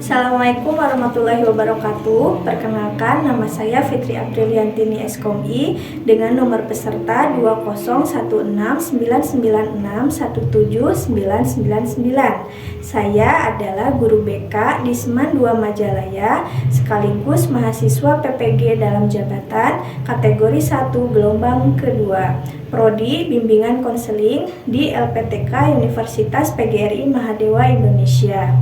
Assalamualaikum warahmatullahi wabarakatuh. Perkenalkan, nama saya Fitri Apriliantini SKOMI dengan nomor peserta 2016996179999. Saya adalah guru BK di Seman 2 Majalaya sekaligus mahasiswa PPG dalam jabatan kategori 1 gelombang kedua. Prodi Bimbingan Konseling di LPTK Universitas PGRI Mahadewa Indonesia.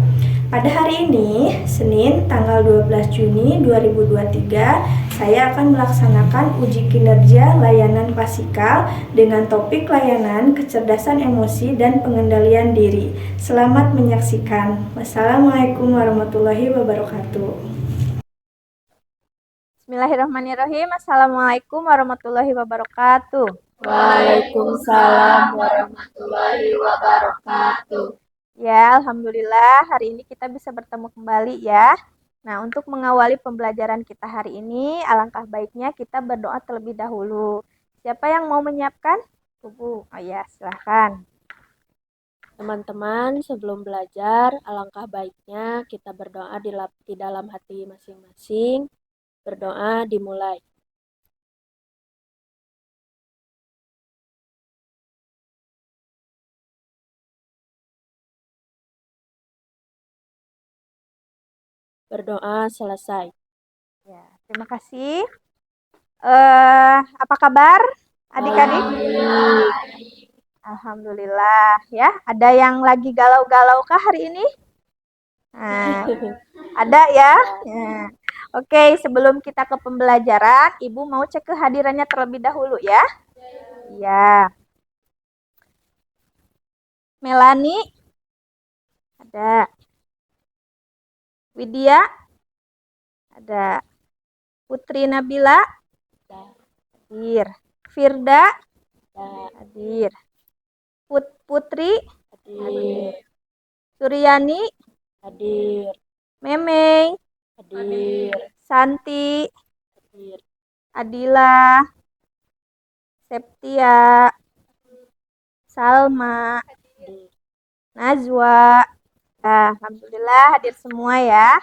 Pada hari ini, Senin tanggal 12 Juni 2023, saya akan melaksanakan uji kinerja layanan klasikal dengan topik layanan kecerdasan emosi dan pengendalian diri. Selamat menyaksikan. Wassalamualaikum warahmatullahi wabarakatuh. Bismillahirrahmanirrahim. Assalamualaikum warahmatullahi wabarakatuh. Waalaikumsalam warahmatullahi wabarakatuh. Ya, alhamdulillah hari ini kita bisa bertemu kembali ya. Nah, untuk mengawali pembelajaran kita hari ini, alangkah baiknya kita berdoa terlebih dahulu. Siapa yang mau menyiapkan? Bu. Oh ya, silahkan. Teman-teman, sebelum belajar, alangkah baiknya kita berdoa di dalam hati masing-masing. Berdoa dimulai. Berdoa selesai. Ya, terima kasih. Apa kabar adik-adik? Alhamdulillah ya. Ada yang lagi galau-galau kah hari ini? Nah, ada ya? Ya. Oke, sebelum kita ke pembelajaran, Ibu mau cek kehadirannya terlebih dahulu ya. Iya. Melani? Ada. Widya? Ada. Putri Nabila? Hadir. Firda? Hadir. Putri? Hadir. Suryani? Hadir. Memeng? Hadir. Santi? Hadir. Adila? Septia? Salma? Hadir. Najwa? Alhamdulillah hadir semua ya.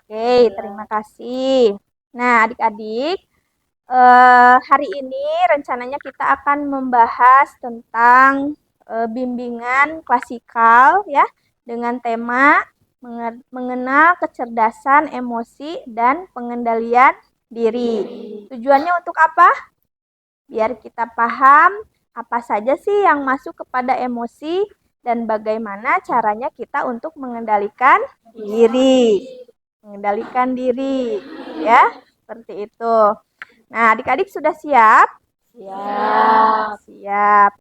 Oke, terima kasih. Nah, adik-adik, hari ini rencananya kita akan membahas tentang bimbingan klasikal ya, dengan tema mengenal kecerdasan emosi dan pengendalian diri. Tujuannya untuk apa? Biar kita paham apa saja sih yang masuk kepada emosi dan bagaimana caranya kita untuk mengendalikan diri. Mengendalikan diri, ya, seperti itu. Nah, adik-adik sudah siap? Siap.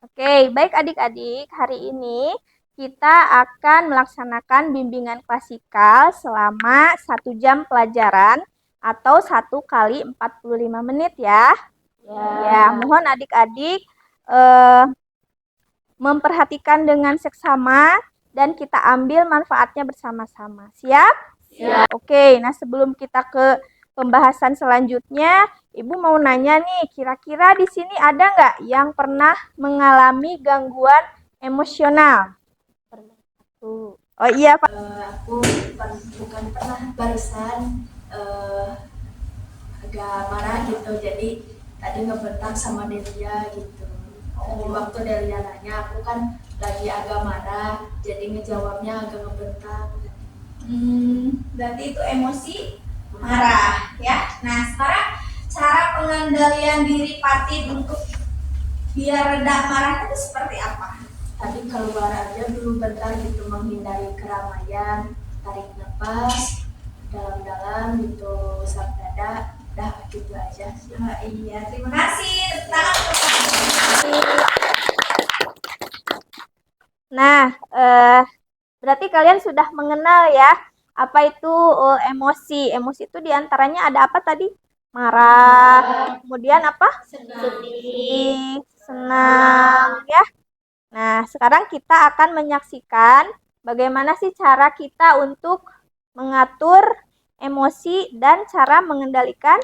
Oke, baik adik-adik, hari ini kita akan melaksanakan bimbingan klasikal selama 1 jam pelajaran atau 1 kali 45 menit ya. Ya, mohon adik-adik memperhatikan dengan seksama dan kita ambil manfaatnya bersama-sama. Siap? Siap. Oke, nah sebelum kita ke pembahasan selanjutnya, Ibu mau nanya nih, kira-kira di sini ada nggak yang pernah mengalami gangguan emosional? Oh iya, Pak. Aku bukan pernah, barusan agak marah gitu, jadi tadi ngebentak sama Delia gitu. Tadi waktu Delia nanya, aku kan lagi agak marah, jadi ngejawabnya agak ngebentak. Berarti itu emosi marah ya. Nah, sekarang cara pengendalian diri Patin untuk biar reda marah itu seperti apa? Tadi keluar aja dulu bentar gitu, menghindari keramaian, tarik nafas dalam-dalam gitu, usap dada, dah gitu aja. Iya, terima kasih. Nah, berarti kalian sudah mengenal ya apa itu emosi. Emosi itu diantaranya ada apa tadi? Marah, kemudian apa? Sedih, senang ya. Nah, sekarang kita akan menyaksikan bagaimana sih cara kita untuk mengatur emosi dan cara mengendalikan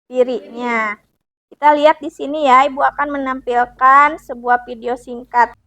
dirinya. Kita lihat di sini ya, Ibu akan menampilkan sebuah video singkat.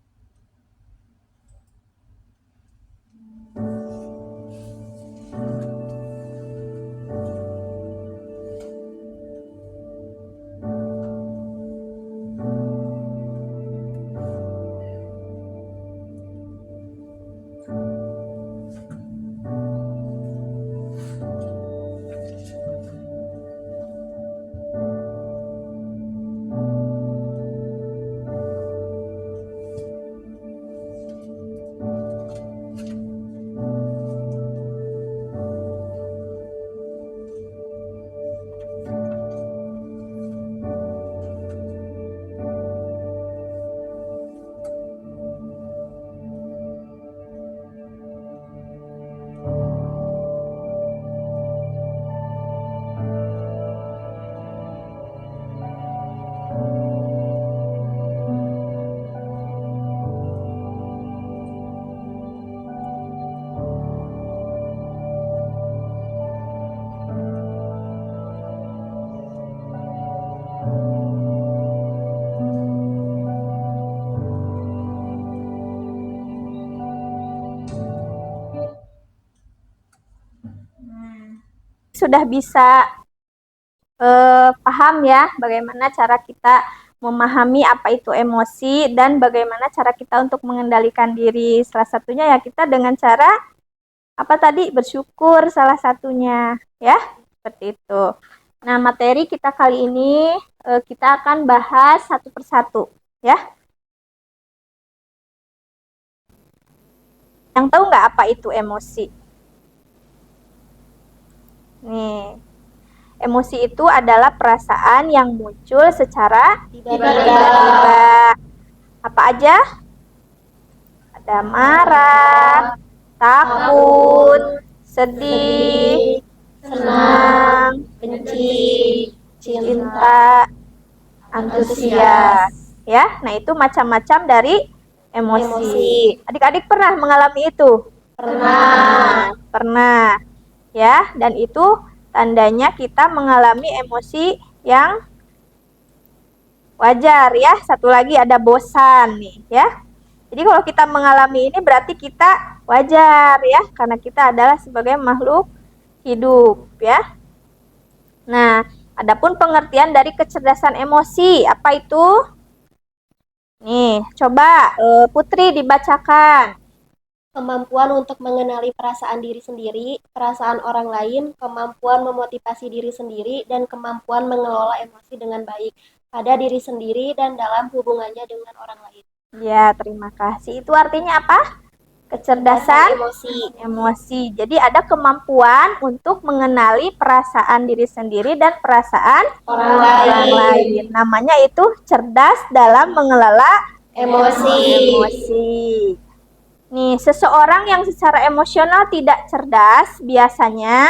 sudah bisa paham ya bagaimana cara kita memahami apa itu emosi dan bagaimana cara kita untuk mengendalikan diri. Salah satunya ya kita dengan cara apa tadi? Bersyukur salah satunya ya, seperti itu. Nah, materi kita kali ini kita akan bahas satu persatu ya. Yang tahu nggak apa itu emosi? Nih, emosi itu adalah perasaan yang muncul secara tiba-tiba. Apa aja? Ada marah, takut, sedih, senang, benci, cinta, antusias. Ya, nah itu macam-macam dari emosi. Adik-adik pernah mengalami itu? Pernah. Ya, dan itu tandanya kita mengalami emosi yang wajar ya. Satu lagi ada bosan nih ya. Jadi kalau kita mengalami ini berarti kita wajar ya, karena kita adalah sebagai makhluk hidup ya. Nah, adapun pengertian dari kecerdasan emosi, apa itu? Nih, coba Putri dibacakan. Kemampuan untuk mengenali perasaan diri sendiri, perasaan orang lain, kemampuan memotivasi diri sendiri, dan kemampuan mengelola emosi dengan baik pada diri sendiri dan dalam hubungannya dengan orang lain. Ya, terima kasih. Itu artinya apa? Kecerdasan emosi. Jadi ada kemampuan untuk mengenali perasaan diri sendiri dan perasaan orang lain. Namanya itu cerdas dalam mengelola emosi. Nih, seseorang yang secara emosional tidak cerdas biasanya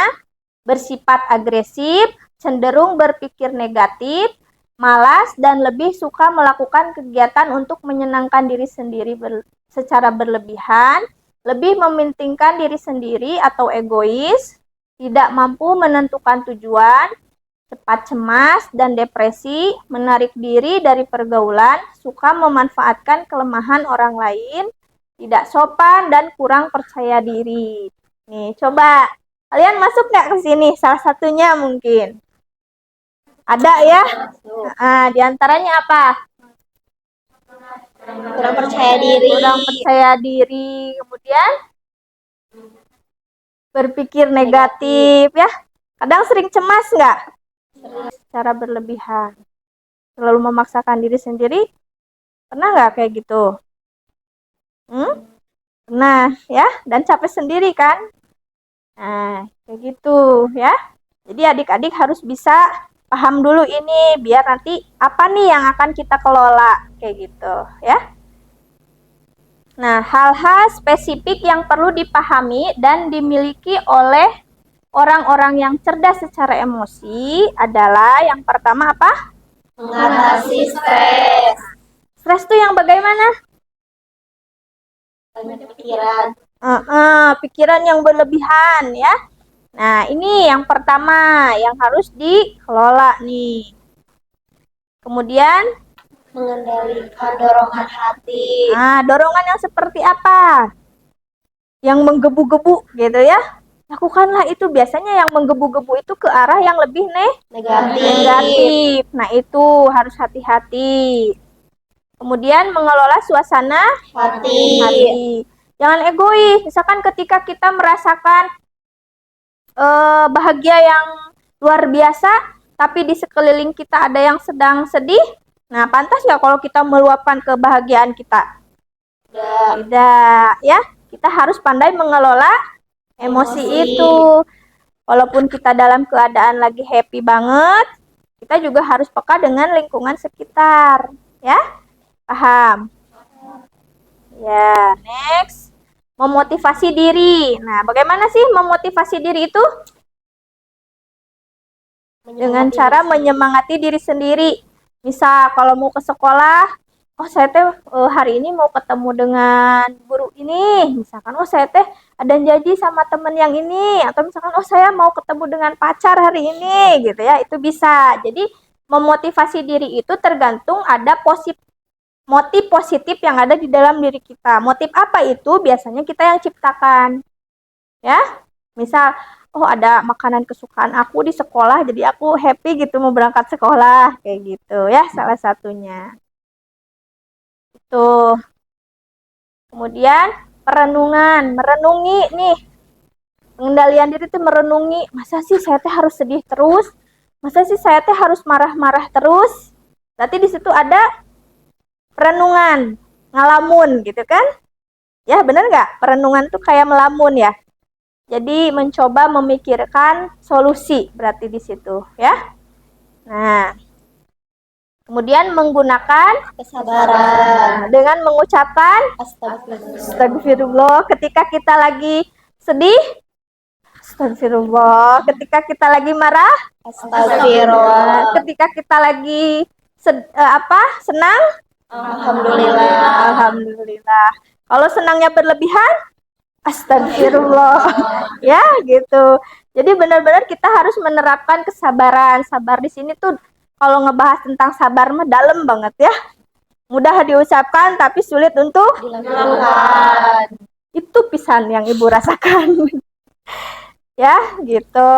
bersifat agresif, cenderung berpikir negatif, malas, dan lebih suka melakukan kegiatan untuk menyenangkan diri sendiri secara berlebihan, lebih mementingkan diri sendiri atau egois, tidak mampu menentukan tujuan, cepat cemas dan depresi, menarik diri dari pergaulan, suka memanfaatkan kelemahan orang lain, tidak sopan dan kurang percaya diri. Nih, coba kalian masuk nggak ke sini? Salah satunya mungkin. Ada ya? Di antaranya apa? Kurang percaya diri. Kemudian berpikir negatif ya. Kadang sering cemas nggak? Secara berlebihan. Selalu memaksakan diri sendiri. Pernah nggak kayak gitu? Nah, ya, dan capek sendiri kan? Nah, kayak gitu ya. Jadi adik-adik harus bisa paham dulu ini biar nanti apa nih yang akan kita kelola kayak gitu ya. Nah, hal-hal spesifik yang perlu dipahami dan dimiliki oleh orang-orang yang cerdas secara emosi adalah yang pertama apa? Mengatasi stres. Stres itu yang bagaimana? Banyak pikiran. Pikiran yang berlebihan ya. Nah, ini yang pertama yang harus dikelola nih. Kemudian mengendalikan dorongan hati. Nah, dorongan yang seperti apa? Yang menggebu-gebu gitu ya. Lakukanlah itu. Biasanya yang menggebu-gebu itu ke arah yang lebih negatif. Nah, itu harus hati-hati. Kemudian mengelola suasana hati. Jangan egois. Misalkan ketika kita merasakan bahagia yang luar biasa, tapi di sekeliling kita ada yang sedang sedih. Nah, pantas nggak kalau kita meluapkan kebahagiaan kita? Tidak, ya. Kita harus pandai mengelola emosi itu. Walaupun kita dalam keadaan lagi happy banget, kita juga harus peka dengan lingkungan sekitar, ya. Paham? Ya, next. Memotivasi diri. Nah, bagaimana sih memotivasi diri itu? Dengan cara menyemangati diri sendiri. Misal kalau mau ke sekolah, oh saya teh hari ini mau ketemu dengan guru ini. Misalkan oh saya teh ada janji sama temen yang ini. Atau misalkan oh saya mau ketemu dengan pacar hari ini gitu ya. Itu bisa. Jadi memotivasi diri itu tergantung ada motif positif yang ada di dalam diri kita. Motif apa itu? Biasanya kita yang ciptakan. Ya. Misal oh ada makanan kesukaan aku di sekolah, jadi aku happy gitu mau berangkat sekolah, kayak gitu ya salah satunya. Tuh. Kemudian perenungan, merenungi nih. Pengendalian diri itu merenungi, masa sih saya teh harus sedih terus? Masa sih saya teh harus marah-marah terus? Berarti di situ ada perenungan, ngalamun gitu kan? Ya bener nggak? Perenungan tuh kayak melamun ya. Jadi mencoba memikirkan solusi berarti di situ ya. Nah, kemudian menggunakan kesabaran, dengan mengucapkan astagfirullah, astagfirullah ketika kita lagi sedih, astagfirullah ketika kita lagi marah, astagfirullah, ketika kita lagi senang, alhamdulillah, alhamdulillah. Kalau senangnya berlebihan, astagfirullah. Ya, gitu. Jadi benar-benar kita harus menerapkan kesabaran. Sabar di sini tuh kalau ngebahas tentang sabar mah dalam banget ya. Mudah diucapkan tapi sulit untuk dilakukan. itu pisan yang Ibu rasakan. Ya, gitu.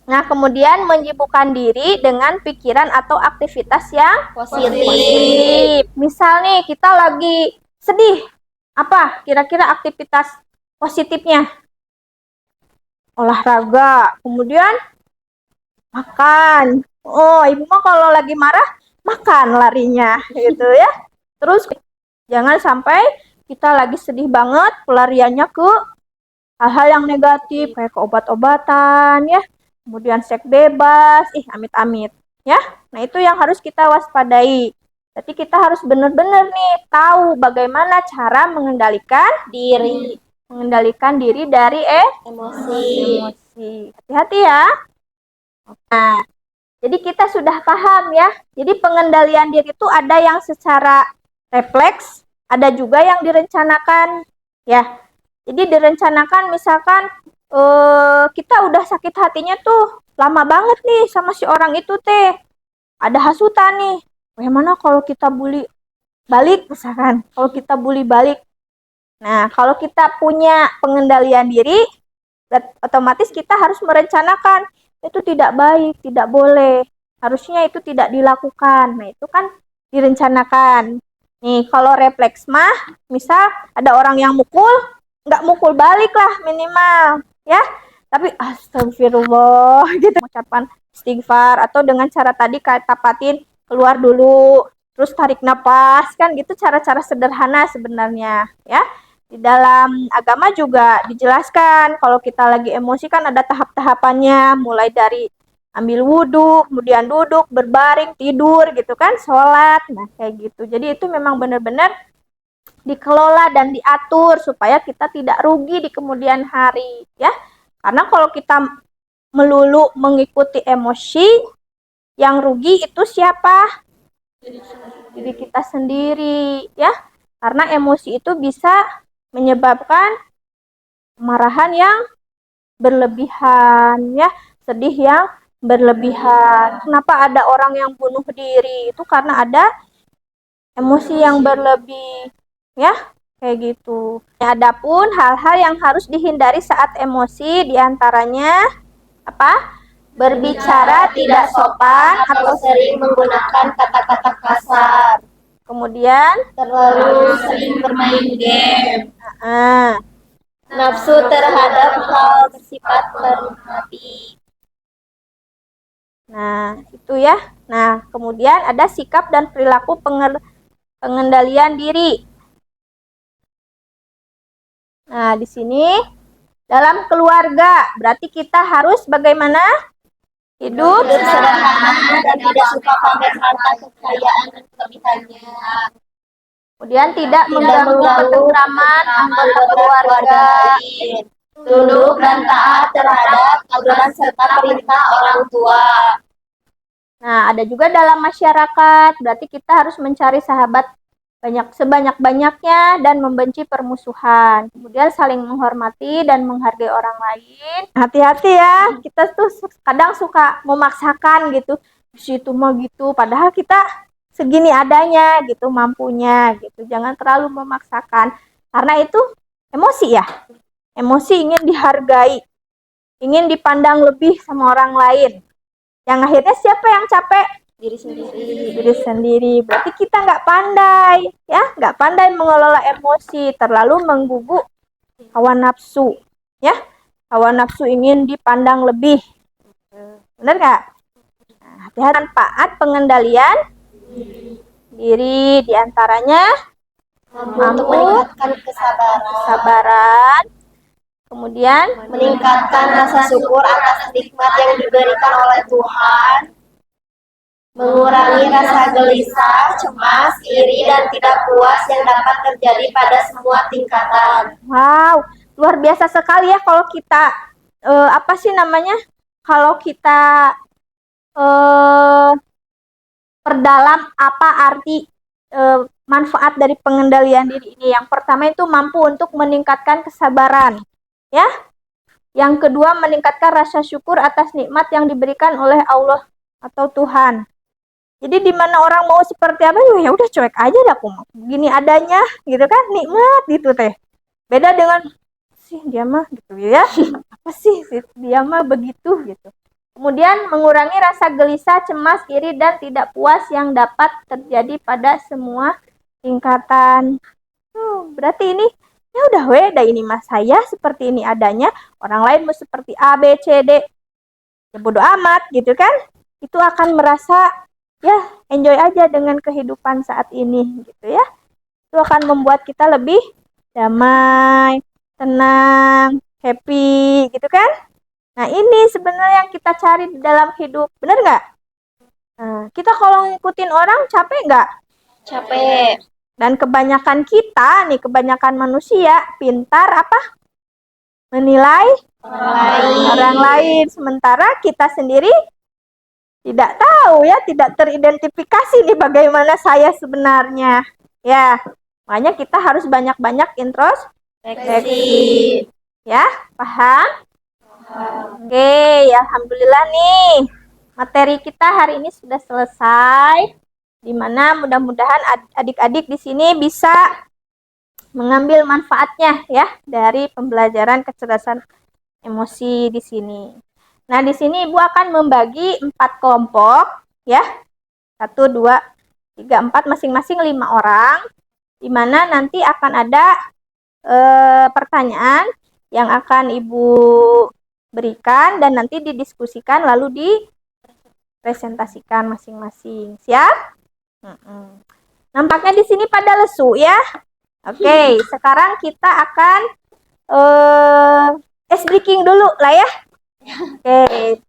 Nah, kemudian menyibukkan diri dengan pikiran atau aktivitas yang Positif. Misal nih, kita lagi sedih. Apa kira-kira aktivitas positifnya? Olahraga, kemudian makan. Oh, Ibu mah kalau lagi marah, makan larinya, gitu ya. Terus, jangan sampai kita lagi sedih banget, pelariannya ke hal-hal yang negatif, kayak ke obat-obatan, ya. Kemudian seks bebas, amit-amit, ya. Nah, itu yang harus kita waspadai. Jadi kita harus benar-benar nih tahu bagaimana cara mengendalikan diri dari Emosi. Hati-hati ya. Nah, jadi kita sudah paham ya. Jadi pengendalian diri itu ada yang secara refleks, ada juga yang direncanakan, ya. Jadi direncanakan misalkan kita udah sakit hatinya tuh lama banget nih sama si orang itu teh. Ada hasutan nih. Bagaimana kalau kita bully balik misalkan? Kalau kita bully balik. Nah, kalau kita punya pengendalian diri, otomatis kita harus merencanakan. Itu tidak baik, tidak boleh. Harusnya itu tidak dilakukan. Nah, itu kan direncanakan. Nih, kalau refleks mah, misal ada orang yang mukul, nggak mukul balik lah minimal. Ya, tapi astagfirullah gitu. Ucapan istighfar atau dengan cara tadi kata patin keluar dulu, terus tarik napas, kan gitu cara-cara sederhana sebenarnya ya. Di dalam agama juga dijelaskan kalau kita lagi emosi kan ada tahap-tahapannya, mulai dari ambil wudhu, kemudian duduk, berbaring, tidur gitu kan, sholat, nah kayak gitu. Jadi itu memang benar-benar dikelola dan diatur supaya kita tidak rugi di kemudian hari ya. Karena kalau kita melulu mengikuti emosi, yang rugi itu siapa? Diri kita sendiri ya. Karena emosi itu bisa menyebabkan kemarahan yang berlebihan ya, sedih yang berlebihan. Kenapa ada orang yang bunuh diri? Itu karena ada emosi yang berlebih ya, kayak gitu. Adapun hal-hal yang harus dihindari saat emosi diantaranya apa? Berbicara tidak sopan Atau sering menggunakan kata-kata kasar. kemudian Terlalu sering bermain game. ah, Nafsu terhadap hal bersifat berhati. nah itu ya. Nah kemudian ada sikap dan perilaku pengendalian diri. Nah di sini dalam keluarga berarti kita harus bagaimana? Hidup Sederhana dan tidak suka pamer harta kekayaan dan kelebihannya. kemudian tidak Tidak mengganggu ketentraman anggota keluarga. Tunduk dan taat terhadap aturan serta perintah orang tua. Nah, ada juga dalam masyarakat, berarti kita harus mencari sahabat sebanyak-banyaknya dan membenci permusuhan. Kemudian saling menghormati dan menghargai orang lain. Hati-hati ya, kita tuh kadang suka memaksakan gitu. Situ mah gitu, padahal kita segini adanya gitu, mampunya gitu. Jangan terlalu memaksakan. Karena itu emosi ya. Emosi ingin dihargai. ingin dipandang lebih sama orang lain. Yang akhirnya siapa yang capek? Diri sendiri. Diri sendiri. Berarti kita nggak pandai, ya, nggak pandai mengelola emosi, terlalu menggugu hawa nafsu, ya. Hawa nafsu ingin dipandang lebih. Benar nggak? Nah, hati-hati manfaat pengendalian diri, diantaranya Untuk meningkatkan kesabaran, kemudian meningkatkan rasa syukur atas nikmat yang diberikan oleh Tuhan, mengurangi rasa gelisah, cemas, iri, dan tidak puas yang dapat terjadi pada semua tingkatan. wow, luar biasa sekali ya kalau kita kalau kita perdalam apa arti manfaat dari pengendalian diri ini. Yang pertama itu mampu untuk meningkatkan kesabaran, ya. Yang kedua meningkatkan rasa syukur atas nikmat yang diberikan oleh Allah atau Tuhan. Jadi di mana orang mau seperti apa, ya udah cuek aja dah, aku mau gini adanya, gitu kan, nikmat gitu teh. Beda dengan sih dia mah gitu ya. Apa sih dia mah begitu gitu. Kemudian mengurangi rasa gelisah, cemas, iri, dan tidak puas yang dapat terjadi pada semua tingkatan. Berarti ini ya udah dah ini mas saya seperti ini adanya, orang lain mau seperti A, B, C, D. Ya bodo amat gitu kan. Itu akan merasa ya enjoy aja dengan kehidupan saat ini gitu ya. Itu akan membuat kita lebih damai, tenang, happy gitu kan. Nah ini sebenarnya yang kita cari di dalam hidup, bener nggak? Nah, kita kalau ngikutin orang capek nggak? Capek. Dan kebanyakan kita nih, kebanyakan manusia pintar apa? Menilai orang lain. Sementara kita sendiri tidak tahu ya, tidak teridentifikasi nih bagaimana saya sebenarnya. Ya, makanya kita harus banyak-banyak introspeksi. Ya, paham? Oke, ya alhamdulillah nih. Materi kita hari ini sudah selesai. Dimana mudah-mudahan adik-adik di sini bisa mengambil manfaatnya ya dari pembelajaran kecerdasan emosi di sini. Nah, di sini Ibu akan membagi 4 kelompok ya. 1, 2, 3, 4 masing-masing 5 orang. Di mana nanti akan ada pertanyaan yang akan Ibu berikan dan nanti didiskusikan lalu dipresentasikan masing-masing. Siap? Nampaknya di sini pada lesu ya. Oke, sekarang kita akan ice breaking dulu lah ya. Oke.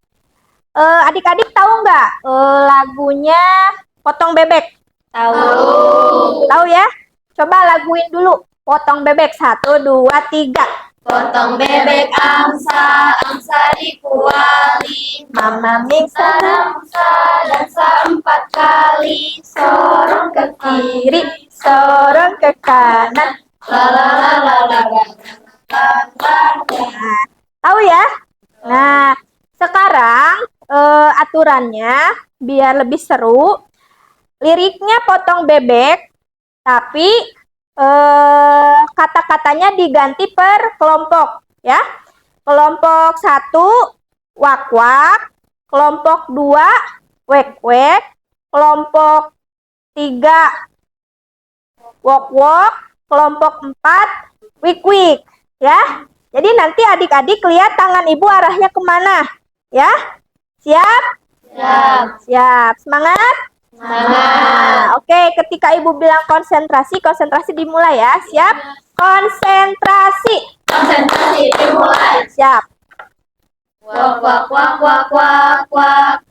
Adik-adik tahu nggak lagunya Potong Bebek? Tahu. Tahu ya? Coba laguin dulu. Potong Bebek 1, 2, 3. Potong bebek angsa, angsa dikuali, Mama mingsa angsa dansa 4 kali, sorong ke kiri, sorong ke kanan. Tahu ya? Nah, sekarang aturannya biar lebih seru. Liriknya potong bebek, tapi kata-katanya diganti per kelompok ya. Kelompok 1 wak-wak, kelompok 2 wek-wek, kelompok 3 wok-wok, kelompok 4 wik-wik ya. Jadi nanti adik-adik lihat tangan Ibu arahnya kemana ya. Siap? Siap. Siap. Semangat? Nah, oke, ketika Ibu bilang konsentrasi, konsentrasi dimulai ya. Siap? Konsentrasi. Konsentrasi dimulai. Siap. Wak wak wak wak wak wak.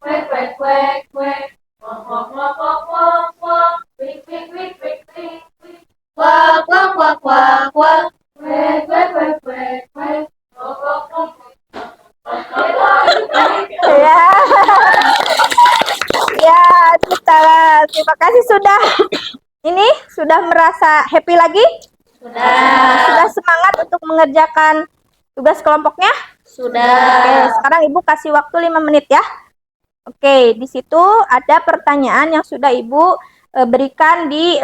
Wek wek wek wek. Wak wak wak wak wak wak. Wik wik wik wik wik. Wak wak wak wak wak. Wek wek wek wek wek. Wak wak wak. Ya. Ya, terima kasih sudah merasa happy lagi? Sudah semangat untuk mengerjakan tugas kelompoknya? Sudah. Oke, sekarang Ibu kasih waktu 5 menit ya. Oke, di situ ada pertanyaan yang sudah Ibu berikan di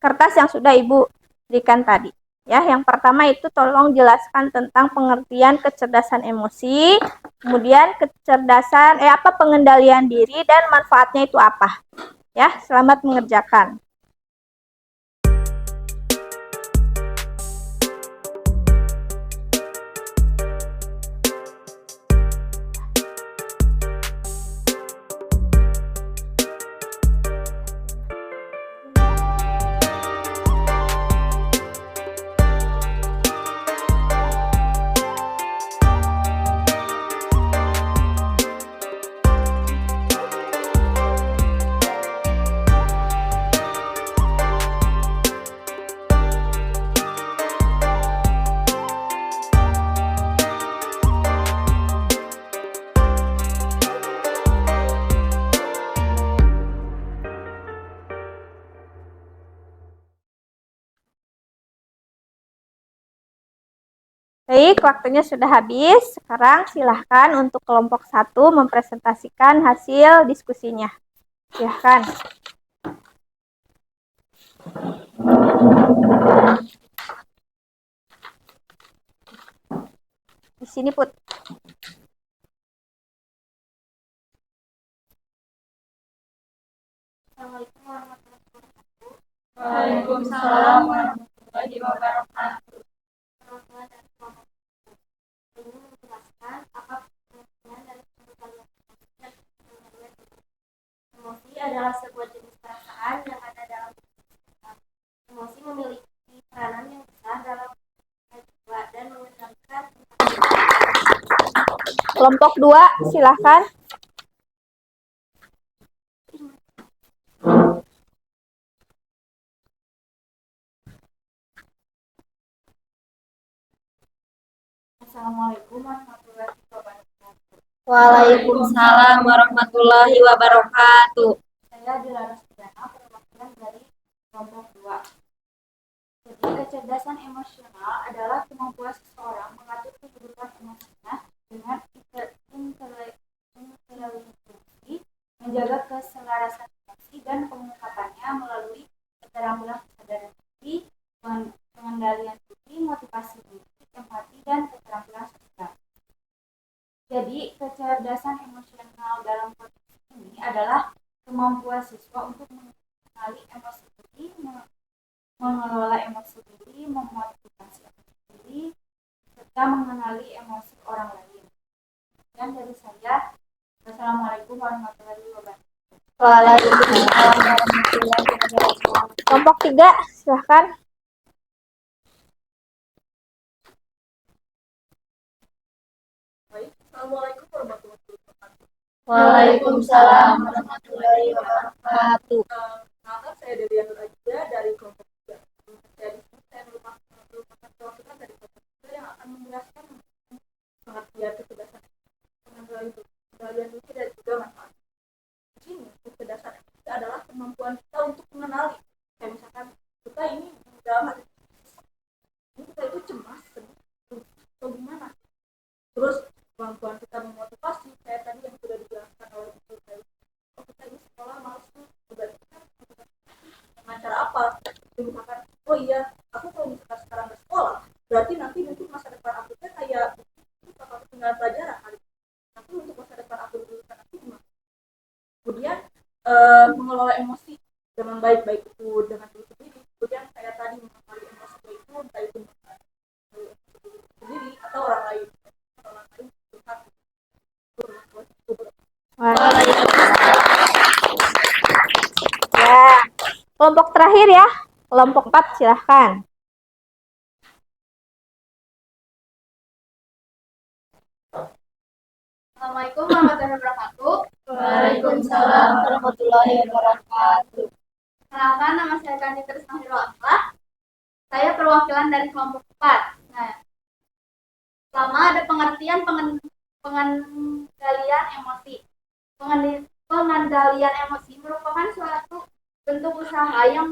kertas yang sudah Ibu berikan tadi. Ya, yang pertama itu tolong jelaskan tentang pengertian kecerdasan emosi, kemudian apa pengendalian diri dan manfaatnya itu apa. Ya, selamat mengerjakan. Baik, waktunya sudah habis. Sekarang silahkan untuk kelompok 1 mempresentasikan hasil diskusinya. Silahkan. Di sini, Put. Assalamualaikum warahmatullahi wabarakatuh. Waalaikumsalam warahmatullahi wabarakatuh. Perwakilan dari kelompok ini menjelaskan apa pengertian dari pengendalian emosi. Emosi adalah sebuah jenis perasaan yang ada dalam diri kita. Emosi memiliki peranan yang besar dalam jiwa dan mengendalikan. Kelompok 2, silahkan. Assalamualaikum warahmatullahi wabarakatuh. Waalaikumsalam warahmatullahi wabarakatuh. Saya Dilaras Pidana, perwakilan dari kelompok 2. Jadi, kecerdasan emosional adalah kemampuan seseorang mengatur kehidupan emosinya dengan intelijensi, menjaga keselarasan emosi dan pengungkapannya melalui keterampilan kesadaran diri, pengendalian diri, motivasi diri, empati, dan keterampilan sosial. Jadi, kecerdasan emosional dalam konteks ini adalah kemampuan siswa untuk mengenali emosi diri, mengelola emosi diri, memotivasi emosi diri, serta mengenali emosi orang lain. Dan dari saya, wassalamualaikum warahmatullahi wabarakatuh. Waalaikumsalam warahmatullahi wabarakatuh. Kelompok 3, silahkan. Assalamualaikum warahmatullahi wabarakatuh. Waalaikumsalam warahmatullahi wabarakatuh. Kenalkan, saya Delia Nur Ajiza dari kelompok 3. Saya merupakan perwakilan dari kelompok 3 yang akan menjelaskan pengertian kecerdasan pengendalian diri dan juga manfaat. Di sini, kecerdasan itu adalah kemampuan kita untuk mengenali. Kayak misalkan kita ini dalam hati ini kita itu cemas, sedih, atau gimana. Terus kemampuan kita memotivasi, kayak tadi yang sudah dijelaskan oleh Ibu Dewi. Oh, kita ini sekolah malas tuh, berarti kita dengan cara apa? Misalkan, oh iya, aku kalau misalkan sekarang bersekolah, berarti nanti mungkin masa depan aku kayak bakal ketinggalan pelajaran kali. Tapi untuk masa depan aku dulu nanti gimana? Kemudian mengelola emosi dengan baik-baik itu dengan diri sendiri. Kemudian kayak tadi mengenali emosi itu entah itu sendiri atau orang lain. Ya, kelompok terakhir ya. Kelompok 4, silahkan. Assalamualaikum warahmatullahi wabarakatuh. Waalaikumsalam warahmatullahi wabarakatuh. Kenalkan, nama saya Kandi Trisnahirul Akhlak. Saya perwakilan dari kelompok 4. Nah, pertama ada pengertian pengendalian emosi. Pengendalian emosi merupakan suatu bentuk usaha yang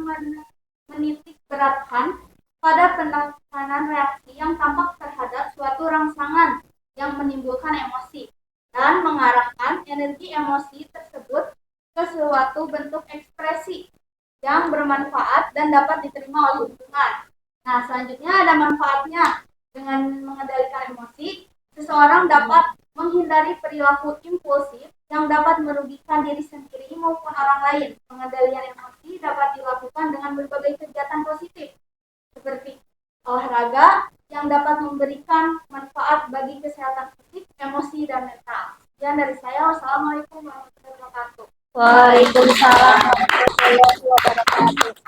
menitik beratkan pada penekanan reaksi yang tampak terhadap suatu rangsangan yang menimbulkan emosi dan mengarahkan energi emosi tersebut ke suatu bentuk ekspresi yang bermanfaat dan dapat diterima oleh lingkungan. Nah, selanjutnya ada manfaatnya. Dengan mengendalikan emosi, seseorang dapat menghindari perilaku impulsif yang dapat merugikan diri sendiri maupun orang lain. Pengendalian emosi dapat dilakukan dengan berbagai kegiatan positif, seperti olahraga yang dapat memberikan manfaat bagi kesehatan fisik, emosi, dan mental. Sekian dari saya. Wassalamualaikum warahmatullahi wabarakatuh. Waalaikumsalam warahmatullahi wabarakatuh.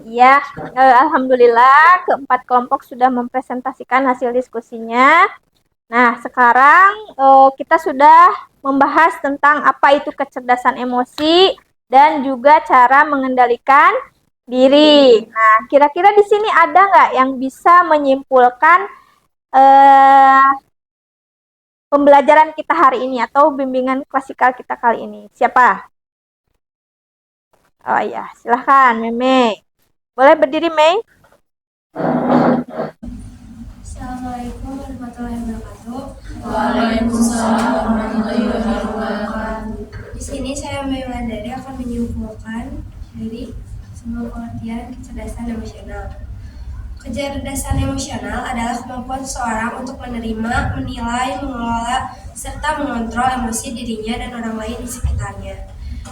Ya, alhamdulillah keempat kelompok sudah mempresentasikan hasil diskusinya. Nah, sekarang kita sudah membahas tentang apa itu kecerdasan emosi dan juga cara mengendalikan diri. Nah, kira-kira di sini ada nggak yang bisa menyimpulkan eh, pembelajaran kita hari ini atau bimbingan klasikal kita kali ini? Siapa? Oh iya, silahkan, Meme. Boleh berdiri, Mei? Assalamualaikum warahmatullahi wabarakatuh. Waalaikumsalam warahmatullahi wabarakatuh. Di sini saya Maiwandari akan menyimpulkan dari sebuah pengertian kecerdasan emosional. Kecerdasan emosional adalah kemampuan seseorang untuk menerima, menilai, mengelola, serta mengontrol emosi dirinya dan orang lain di sekitarnya.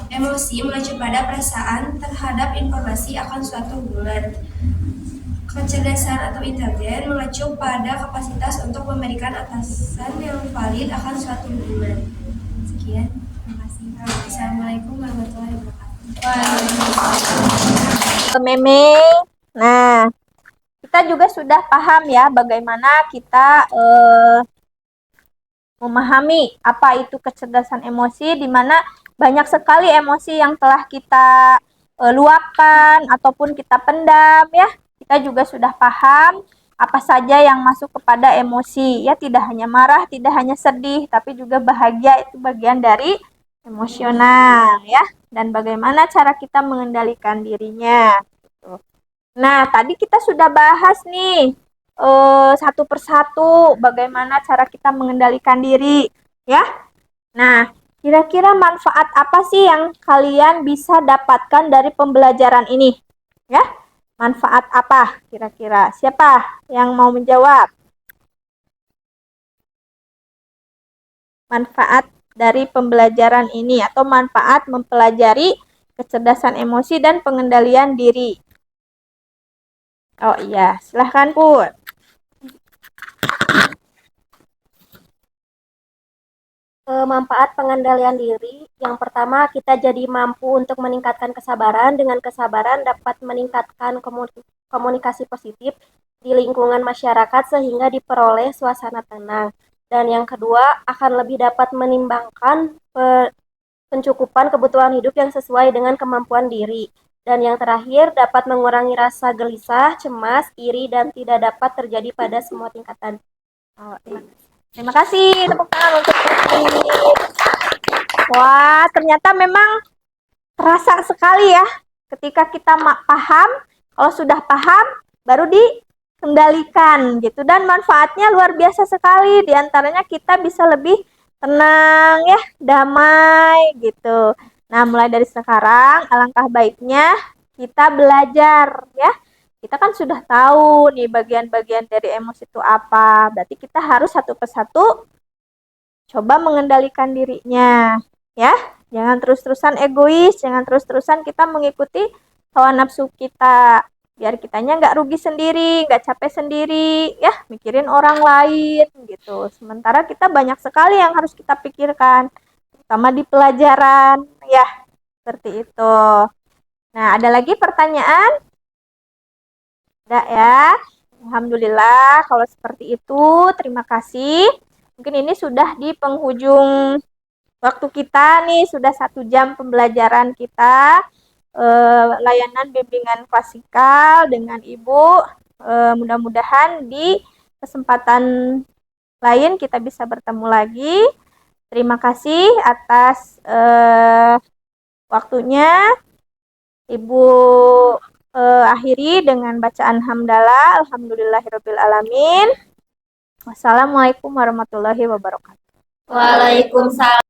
Emosi mengacu pada perasaan terhadap informasi akan suatu hubungan. Kecerdasan atau intelijen mengacu pada kapasitas untuk memberikan atasan yang valid akan suatu hubungan. Sekian, terima kasih. Assalamualaikum warahmatullahi wabarakatuh. Meme. Nah, kita juga sudah paham ya bagaimana kita memahami apa itu kecerdasan emosi, di mana banyak sekali emosi yang telah kita luapkan ataupun kita pendam ya. Kita juga sudah paham apa saja yang masuk kepada emosi ya, tidak hanya marah, tidak hanya sedih, tapi juga bahagia itu bagian dari emosional ya, dan bagaimana cara kita mengendalikan dirinya gitu. Nah, tadi kita sudah bahas nih satu persatu bagaimana cara kita mengendalikan diri ya. Nah, kira-kira manfaat apa sih yang kalian bisa dapatkan dari pembelajaran ini ya? Manfaat apa kira-kira? Siapa yang mau menjawab? Manfaat dari pembelajaran ini atau manfaat mempelajari kecerdasan emosi dan pengendalian diri. Oh iya, silahkan Put. Manfaat pengendalian diri, yang pertama kita jadi mampu untuk meningkatkan kesabaran. Dengan kesabaran dapat meningkatkan komunikasi positif di lingkungan masyarakat sehingga diperoleh suasana tenang. Dan yang kedua akan lebih dapat menimbangkan pencukupan kebutuhan hidup yang sesuai dengan kemampuan diri. Dan yang terakhir dapat mengurangi rasa gelisah, cemas, iri, dan tidak dapat terjadi pada semua tingkatan. Oh, iya. Terima kasih, tepuk tangan untuk Putri. Wah, ternyata memang terasa sekali ya ketika kita paham. Kalau sudah paham baru dikendalikan gitu, dan manfaatnya luar biasa sekali. Di antaranya kita bisa lebih tenang ya, damai gitu. Nah, mulai dari sekarang alangkah baiknya kita belajar ya. Kita kan sudah tahu nih bagian-bagian dari emosi itu apa. Berarti kita harus satu persatu coba mengendalikan dirinya ya. Jangan terus-terusan egois, jangan terus-terusan kita mengikuti hawa nafsu kita. Biar kitanya nggak rugi sendiri, nggak capek sendiri, ya mikirin orang lain gitu. Sementara kita banyak sekali yang harus kita pikirkan, terutama di pelajaran, ya seperti itu. Nah, ada lagi pertanyaan? Ada ya. Alhamdulillah kalau seperti itu. Terima kasih. Mungkin ini sudah di penghujung waktu kita nih, sudah 1 jam pembelajaran kita. Layanan bimbingan klasikal dengan Ibu. Mudah-mudahan di kesempatan lain kita bisa bertemu lagi. Terima kasih atas waktunya. Ibu akhiri dengan bacaan hamdalah. Alhamdulillahirabbil alamin. Wassalamualaikum warahmatullahi wabarakatuh. Waalaikumsalam.